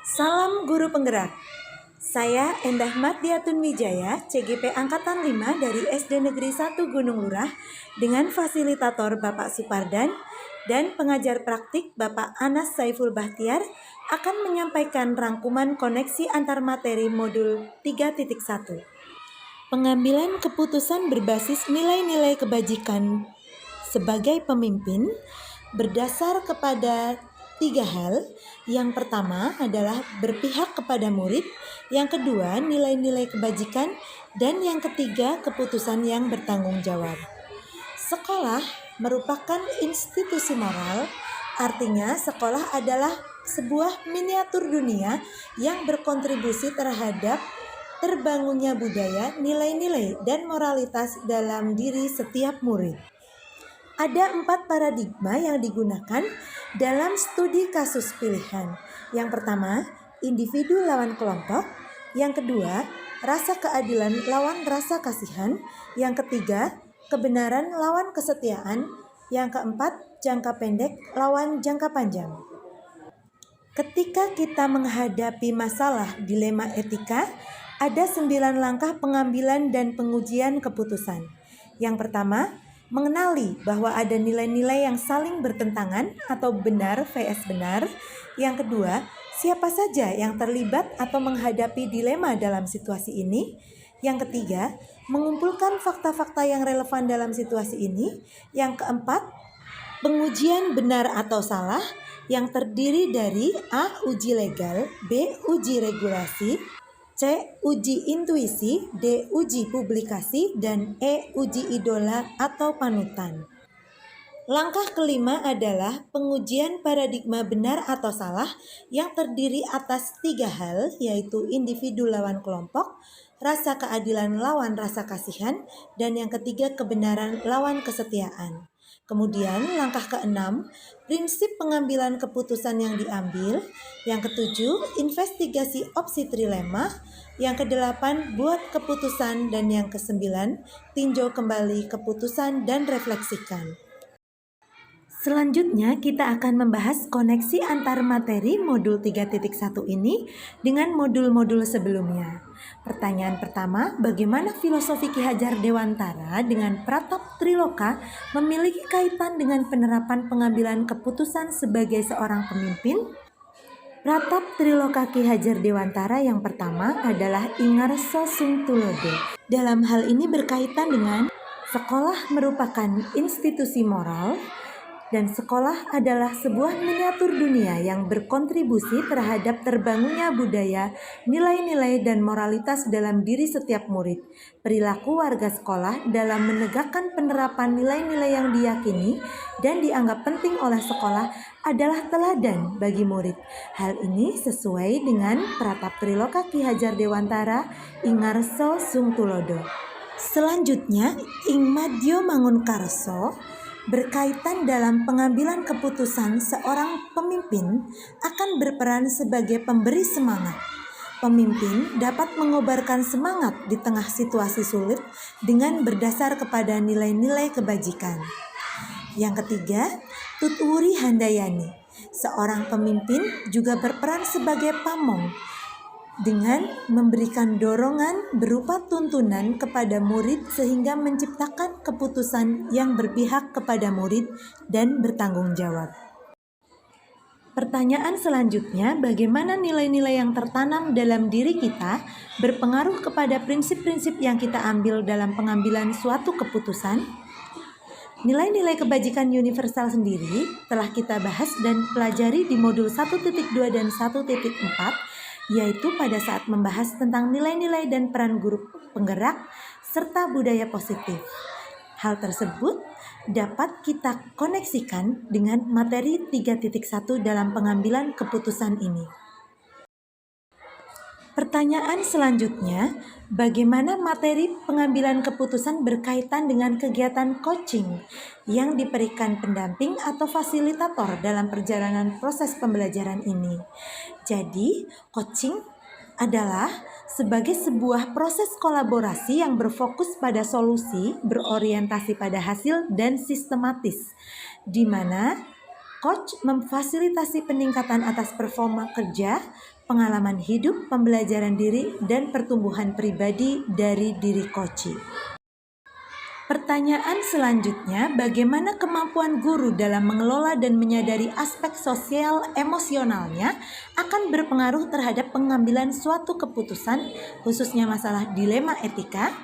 Salam Guru Penggerak. Saya Endah Mardiatun Wijaya, CGP Angkatan 5 dari SD Negeri 1 Gunung Lurah dengan fasilitator Bapak Supardan dan pengajar praktik Bapak Anas Saiful Bahtiar akan menyampaikan rangkuman koneksi antar materi modul 3.1. Pengambilan keputusan berbasis nilai-nilai kebajikan sebagai pemimpin berdasar kepada 3 hal. Yang pertama adalah berpihak kepada murid, yang kedua nilai-nilai kebajikan, dan yang ketiga keputusan yang bertanggung jawab. Sekolah merupakan institusi moral, artinya sekolah adalah sebuah miniatur dunia yang berkontribusi terhadap terbangunnya budaya, nilai-nilai, dan moralitas dalam diri setiap murid. Ada 4 paradigma yang digunakan dalam studi kasus pilihan. Yang pertama, individu lawan kelompok. Yang kedua, rasa keadilan lawan rasa kasihan. Yang ketiga, kebenaran lawan kesetiaan. Yang keempat, jangka pendek lawan jangka panjang. Ketika kita menghadapi masalah dilema etika, ada 9 langkah pengambilan dan pengujian keputusan. Yang pertama, mengenali bahwa ada nilai-nilai yang saling bertentangan atau benar vs benar. Yang kedua, siapa saja yang terlibat atau menghadapi dilema dalam situasi ini. Yang ketiga, mengumpulkan fakta-fakta yang relevan dalam situasi ini. Yang keempat, pengujian benar atau salah yang terdiri dari A. Uji legal, B. Uji regulasi, C. Uji intuisi, D. Uji publikasi, dan E. Uji idola atau panutan. Langkah kelima adalah pengujian paradigma benar atau salah yang terdiri atas 3 hal, yaitu individu lawan kelompok, rasa keadilan lawan rasa kasihan, dan yang ketiga kebenaran lawan kesetiaan. Kemudian langkah keenam, prinsip pengambilan keputusan yang diambil. Yang ketujuh, investigasi opsi trilema. Yang kedelapan, buat keputusan. Dan yang kesembilan, tinjau kembali keputusan dan refleksikan. Selanjutnya kita akan membahas koneksi antar materi modul 3.1 ini dengan modul-modul sebelumnya. Pertanyaan pertama, bagaimana filosofi Ki Hajar Dewantara dengan Pratap Triloka memiliki kaitan dengan penerapan pengambilan keputusan sebagai seorang pemimpin? Pratap Triloka Ki Hajar Dewantara yang pertama adalah Ingarso Sungtulodo. Dalam hal ini berkaitan dengan sekolah merupakan institusi moral, dan sekolah adalah sebuah miniatur dunia yang berkontribusi terhadap terbangunnya budaya, nilai-nilai, dan moralitas dalam diri setiap murid. Perilaku warga sekolah dalam menegakkan penerapan nilai-nilai yang diyakini dan dianggap penting oleh sekolah adalah teladan bagi murid. Hal ini sesuai dengan Pratap Triloka Ki Hajar Dewantara Ingarso Sungtulodo. Selanjutnya, Ingmadyo Mangunkarso berkaitan dalam pengambilan keputusan seorang pemimpin akan berperan sebagai pemberi semangat. Pemimpin dapat mengobarkan semangat di tengah situasi sulit dengan berdasar kepada nilai-nilai kebajikan. Yang ketiga, Tutwuri Handayani. Seorang pemimpin juga berperan sebagai pamong dengan memberikan dorongan berupa tuntunan kepada murid sehingga menciptakan keputusan yang berpihak kepada murid dan bertanggung jawab. Pertanyaan selanjutnya, bagaimana nilai-nilai yang tertanam dalam diri kita berpengaruh kepada prinsip-prinsip yang kita ambil dalam pengambilan suatu keputusan? Nilai-nilai kebajikan universal sendiri telah kita bahas dan pelajari di modul 1.2 dan 1.4, yaitu pada saat membahas tentang nilai-nilai dan peran guru penggerak serta budaya positif. Hal tersebut dapat kita koneksikan dengan materi 3.1 dalam pengambilan keputusan ini. Pertanyaan selanjutnya, bagaimana materi pengambilan keputusan berkaitan dengan kegiatan coaching yang diberikan pendamping atau fasilitator dalam perjalanan proses pembelajaran ini? Jadi, coaching adalah sebagai sebuah proses kolaborasi yang berfokus pada solusi, berorientasi pada hasil, dan sistematis, di mana Coach memfasilitasi peningkatan atas performa kerja, pengalaman hidup, pembelajaran diri, dan pertumbuhan pribadi dari diri coach. Pertanyaan selanjutnya, bagaimana kemampuan guru dalam mengelola dan menyadari aspek sosial emosionalnya akan berpengaruh terhadap pengambilan suatu keputusan, khususnya masalah dilema etika?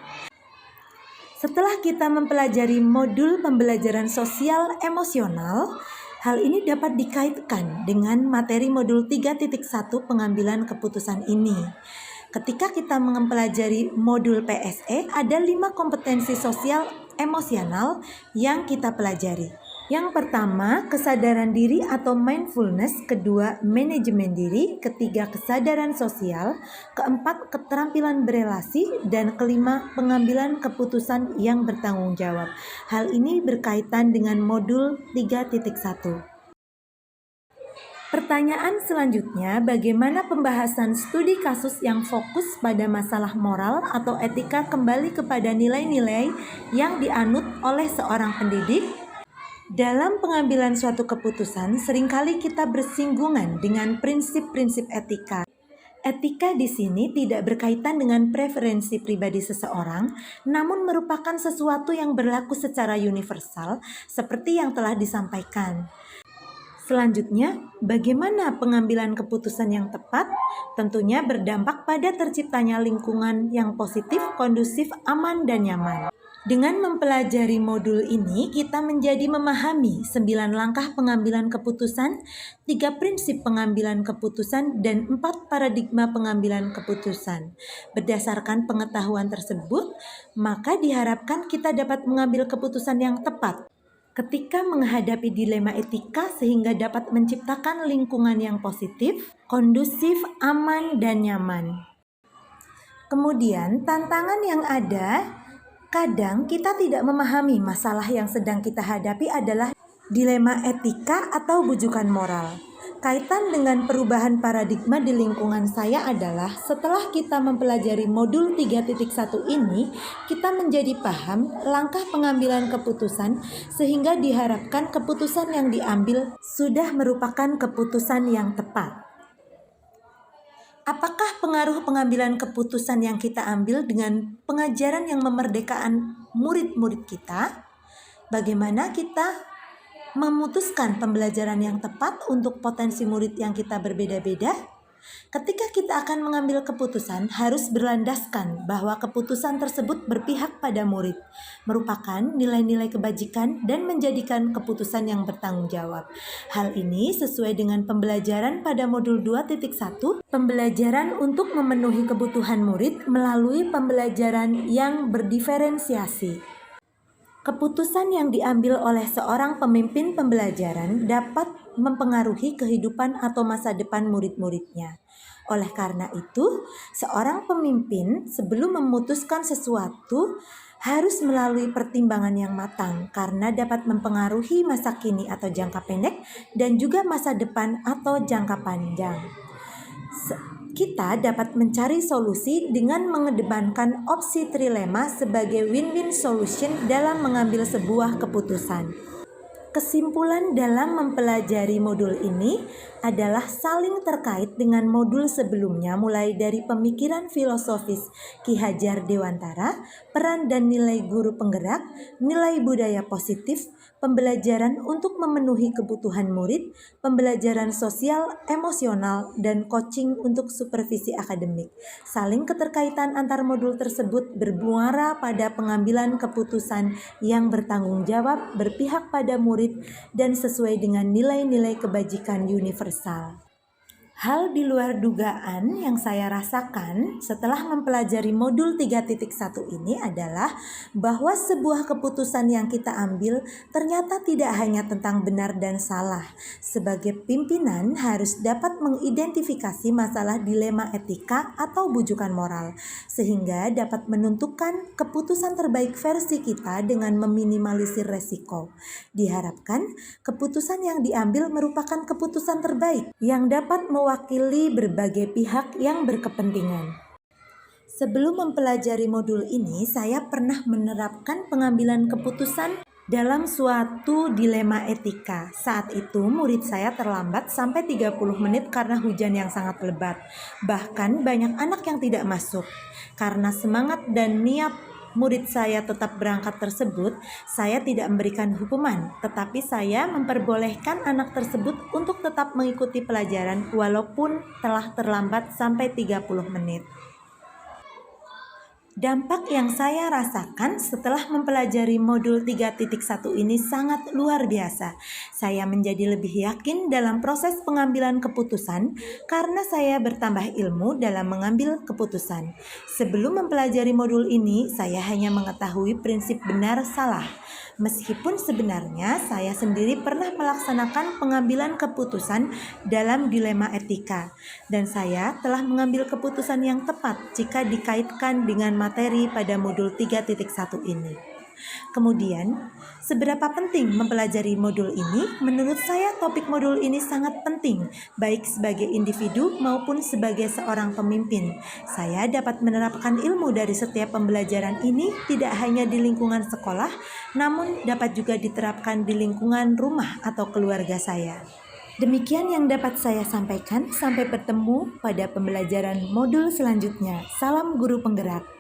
Setelah kita mempelajari modul pembelajaran sosial emosional, hal ini dapat dikaitkan dengan materi modul 3.1 pengambilan keputusan ini. Ketika kita mempelajari modul PSE, ada 5 kompetensi sosial emosional yang kita pelajari. Yang pertama, kesadaran diri atau mindfulness, kedua, manajemen diri, ketiga, kesadaran sosial, keempat, keterampilan berelasi, dan kelima, pengambilan keputusan yang bertanggung jawab. Hal ini berkaitan dengan modul 3.1. Pertanyaan selanjutnya, bagaimana pembahasan studi kasus yang fokus pada masalah moral atau etika kembali kepada nilai-nilai yang dianut oleh seorang pendidik? Dalam pengambilan suatu keputusan, seringkali kita bersinggungan dengan prinsip-prinsip etika. Etika di sini tidak berkaitan dengan preferensi pribadi seseorang, namun merupakan sesuatu yang berlaku secara universal, seperti yang telah disampaikan. Selanjutnya, bagaimana pengambilan keputusan yang tepat? Tentunya berdampak pada terciptanya lingkungan yang positif, kondusif, aman, dan nyaman. Dengan mempelajari modul ini, kita menjadi memahami 9 langkah pengambilan keputusan, 3 prinsip pengambilan keputusan, dan 4 paradigma pengambilan keputusan. Berdasarkan pengetahuan tersebut, maka diharapkan kita dapat mengambil keputusan yang tepat ketika menghadapi dilema etika sehingga dapat menciptakan lingkungan yang positif, kondusif, aman, dan nyaman. Kemudian tantangan yang ada, kadang kita tidak memahami masalah yang sedang kita hadapi adalah dilema etika atau bujukan moral. Kaitan dengan perubahan paradigma di lingkungan saya adalah setelah kita mempelajari modul 3.1 ini, kita menjadi paham langkah pengambilan keputusan sehingga diharapkan keputusan yang diambil sudah merupakan keputusan yang tepat. Apakah pengaruh pengambilan keputusan yang kita ambil dengan pengajaran yang memerdekakan murid-murid kita? Bagaimana kita memutuskan pembelajaran yang tepat untuk potensi murid yang kita berbeda-beda? Ketika kita akan mengambil keputusan, harus berlandaskan bahwa keputusan tersebut berpihak pada murid, merupakan nilai-nilai kebajikan dan menjadikan keputusan yang bertanggung jawab. Hal ini sesuai dengan pembelajaran pada modul 2.1, pembelajaran untuk memenuhi kebutuhan murid melalui pembelajaran yang berdiferensiasi. Keputusan yang diambil oleh seorang pemimpin pembelajaran dapat mempengaruhi kehidupan atau masa depan murid-muridnya. Oleh karena itu, seorang pemimpin sebelum memutuskan sesuatu harus melalui pertimbangan yang matang karena dapat mempengaruhi masa kini atau jangka pendek dan juga masa depan atau jangka panjang. Kita dapat mencari solusi dengan mengedepankan opsi trilema sebagai win-win solution dalam mengambil sebuah keputusan. Kesimpulan dalam mempelajari modul ini adalah saling terkait dengan modul sebelumnya, mulai dari pemikiran filosofis Ki Hajar Dewantara, peran dan nilai guru penggerak, nilai budaya positif, pembelajaran untuk memenuhi kebutuhan murid, pembelajaran sosial, emosional, dan coaching untuk supervisi akademik. Saling keterkaitan antar modul tersebut bermuara pada pengambilan keputusan yang bertanggung jawab, berpihak pada murid, dan sesuai dengan nilai-nilai kebajikan universal. Hal di luar dugaan yang saya rasakan setelah mempelajari modul 3.1 ini adalah bahwa sebuah keputusan yang kita ambil ternyata tidak hanya tentang benar dan salah. Sebagai pimpinan harus dapat mengidentifikasi masalah dilema etika atau bujukan moral, sehingga dapat menentukan keputusan terbaik versi kita dengan meminimalisir resiko. Diharapkan keputusan yang diambil merupakan keputusan terbaik yang dapat mewakili berbagai pihak yang berkepentingan. Sebelum mempelajari modul ini, saya pernah menerapkan pengambilan keputusan dalam suatu dilema etika. Saat itu murid saya terlambat sampai 30 menit karena hujan yang sangat lebat. Bahkan banyak anak yang tidak masuk. Karena semangat dan niat murid saya tetap berangkat tersebut, saya tidak memberikan hukuman, tetapi saya memperbolehkan anak tersebut untuk tetap mengikuti pelajaran walaupun telah terlambat sampai 30 menit. Dampak yang saya rasakan setelah mempelajari modul 3.1 ini sangat luar biasa. Saya menjadi lebih yakin dalam proses pengambilan keputusan karena saya bertambah ilmu dalam mengambil keputusan. Sebelum mempelajari modul ini, saya hanya mengetahui prinsip benar salah. Meskipun sebenarnya saya sendiri pernah melaksanakan pengambilan keputusan dalam dilema etika, dan saya telah mengambil keputusan yang tepat jika dikaitkan dengan materi pada modul 3.1 ini. Kemudian, seberapa penting mempelajari modul ini? Menurut saya topik modul ini sangat penting, baik sebagai individu maupun sebagai seorang pemimpin. Saya dapat menerapkan ilmu dari setiap pembelajaran ini tidak hanya di lingkungan sekolah, namun dapat juga diterapkan di lingkungan rumah atau keluarga saya. Demikian yang dapat saya sampaikan. Sampai bertemu pada pembelajaran modul selanjutnya. Salam guru penggerak.